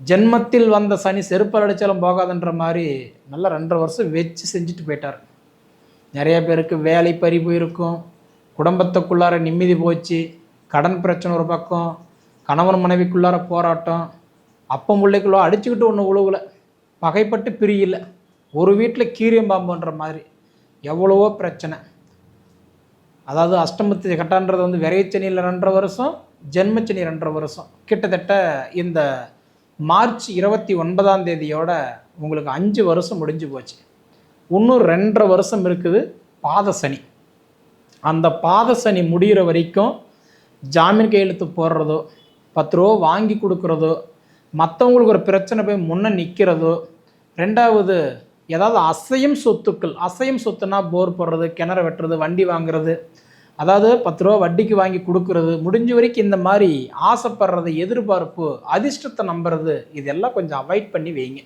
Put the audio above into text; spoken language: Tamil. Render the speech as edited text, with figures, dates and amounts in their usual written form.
ஜென்மத்தில் வந்த சனி செருப்பால் அடித்தாலும் போகாதுன்ற மாதிரி நல்லா 2.5 வருஷம் வச்சு செஞ்சுட்டு போயிட்டார். நிறைய பேருக்கு வேலை பறி போயிருக்கும், குடும்பத்துக்குள்ளார நிம்மதி போச்சு, கடன் பிரச்சனை ஒரு பக்கம், கணவன் மனைவிக்குள்ளார போராட்டம், அப்பம் பிள்ளைக்குள்ளே அடிச்சுக்கிட்டு ஒன்று உழுவுல, பகைப்பட்டு பிரியல, ஒரு வீட்டில் கீரியம் பாம்புன்ற மாதிரி எவ்வளவோ பிரச்சனை. அதாவது அஷ்டமத்து கட்டான்றது வந்து விரைச்சனியில் 2.5 வருஷம், ஜென்மச்சனி 2.5 வருஷம். கிட்டத்தட்ட இந்த மார்ச் 29ஆம் தேதியோட உங்களுக்கு 5 வருஷம் முடிஞ்சு போச்சு. இன்னும் 2.5 வருஷம் இருக்குது பாத சனி. அந்த பாத சனி முடிகிற வரைக்கும் ஜாமீன் கையெழுத்து போடுறதோ, 10 ரூபா வாங்கி கொடுக்குறதோ, மற்றவங்களுக்கு ஒரு பிரச்சனை போய் முன்னே நிற்கிறதோ, ரெண்டாவது ஏதாவது அசையும் சொத்துக்கள், அசையும் சொத்துனா போர் போடுறது, கிணறு வெட்டுறது, வண்டி வாங்குறது, அதாவது 10 ரூபா வட்டிக்கு வாங்கி கொடுக்குறது, முடிஞ்ச வரைக்கும் இந்த மாதிரி ஆசைப்படுறது, எதிர்பார்ப்பு, அதிர்ஷ்டத்தை நம்புறது, இதெல்லாம் கொஞ்சம் அவாய்ட் பண்ணி வைங்க.